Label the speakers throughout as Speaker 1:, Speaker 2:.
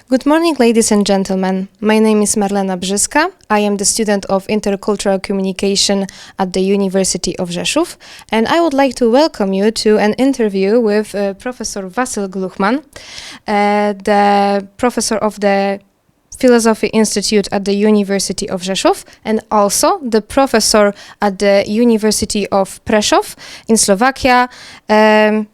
Speaker 1: Good morning, ladies and gentlemen. My name is Marlena Brzyska. I am the student of intercultural communication at the University of Rzeszów, and I would like to welcome you to an interview with Professor Vasil Gluchman, the professor of the Philosophy Institute at the University of Rzeszów, and also the professor at the University of Preszowie in Slovakia.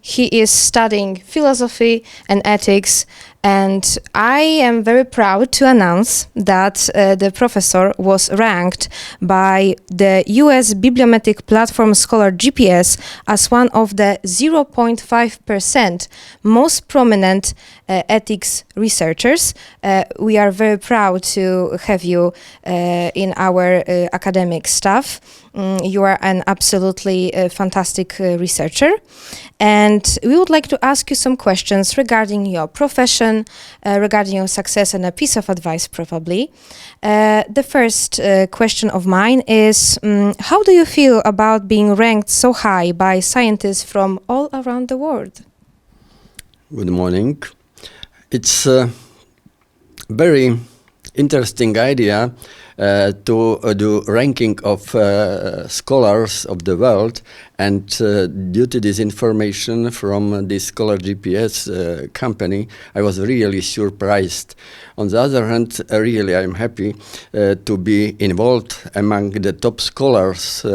Speaker 1: He is studying philosophy and ethics, and I am very proud to announce that the professor was ranked by the US bibliometric platform ScholarGPS as one of the 0.5% most prominent ethics researchers. We are very proud to have you in our academic staff. You are an absolutely fantastic researcher, and we would like to ask you some questions regarding your profession, regarding your success, and a piece of advice probably. The first question of mine is, how do you feel about being ranked so high by scientists from all around the world?
Speaker 2: Good morning. It's a very interesting idea to do ranking of scholars of the world, and due to this information from the ScholarGPS company, I was really surprised. On the other hand, really I'm happy to be involved among the top scholars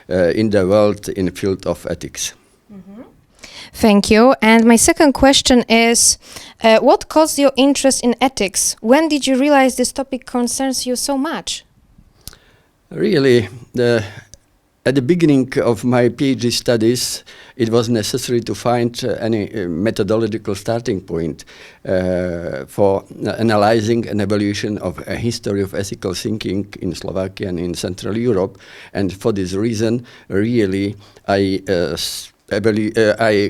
Speaker 2: in the world in the field of ethics.
Speaker 1: Thank you. And my second question is, what caused your interest in ethics? When did you realize this topic concerns you so much?
Speaker 2: Really, at the beginning of my PhD studies, it was necessary to find any methodological starting point for analyzing an evolution of a history of ethical thinking in Slovakia and in Central Europe. And for this reason, really, I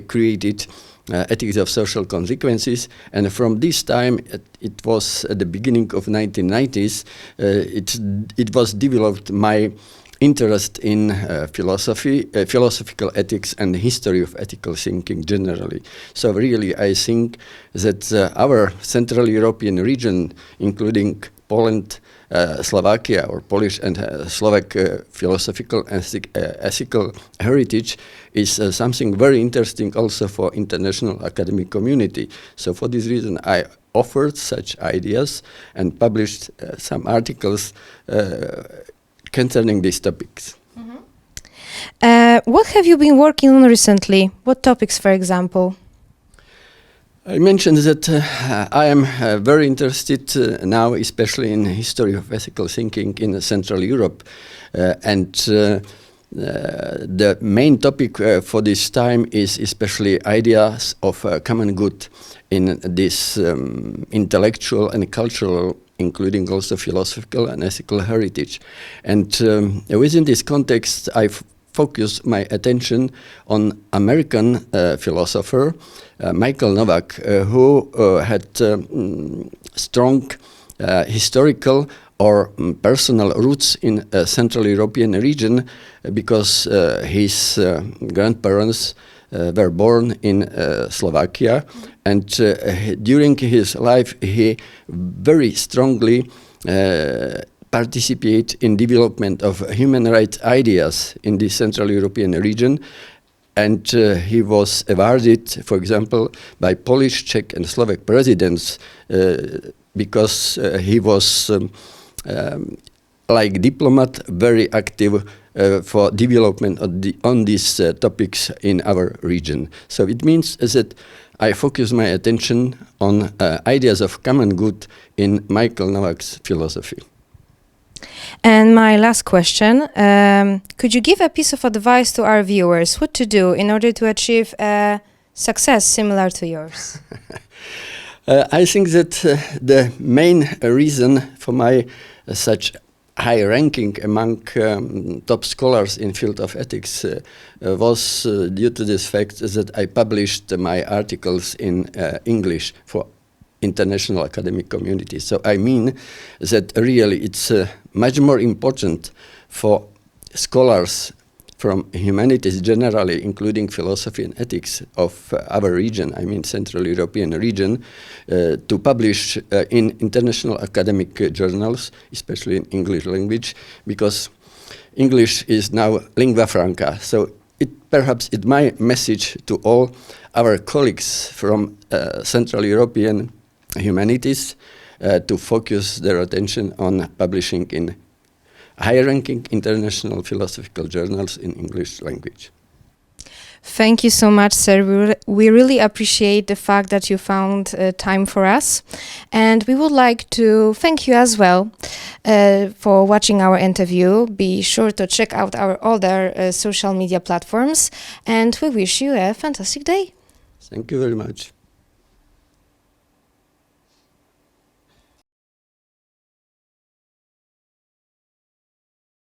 Speaker 2: created Ethics of Social Consequences, and from this time, it was at the beginning of 1990s, it was developed my interest in philosophy, philosophical ethics, and the history of ethical thinking generally. So really, I think that our Central European region, including Poland, Slovakia, or Polish and Slovak philosophical and ethical heritage is something very interesting also for international academic community. So for this reason, I offered such ideas and published some articles concerning these topics.
Speaker 1: What have you been working on recently? What topics, for example?
Speaker 2: I mentioned that I am very interested now, especially in history of ethical thinking in Central Europe, and the main topic for this time is especially ideas of common good in this intellectual and cultural, including also philosophical and ethical heritage. And within this context, I focus my attention on American philosopher Michael Novak, who had strong historical or personal roots in Central European region because his grandparents were born in Slovakia, and during his life he very strongly participate in development of human rights ideas in the Central European region, and he was awarded, for example, by Polish, Czech, and Slovak presidents because he was, like diplomat, very active for development on these topics in our region. So it means that I focus my attention on ideas of common good in Michael Novak's philosophy.
Speaker 1: And my last question, could you give a piece of advice to our viewers what to do in order to achieve a success similar to yours?
Speaker 2: I think that the main reason for my such high ranking among top scholars in field of ethics was due to this fact that I published my articles in English for international academic community. So I mean that really it's much more important for scholars from humanities generally, including philosophy and ethics of our region, I mean Central European region, to publish in international academic journals, especially in English language, because English is now lingua franca. So perhaps it's my message to all our colleagues from Central European humanities to focus their attention on publishing in high-ranking international philosophical journals in English language.
Speaker 1: Thank you so much, sir. We really appreciate the fact that you found time for us. And we would like to thank you as well for watching our interview. Be sure to check out our other social media platforms. And we wish you a fantastic day.
Speaker 2: Thank you very much.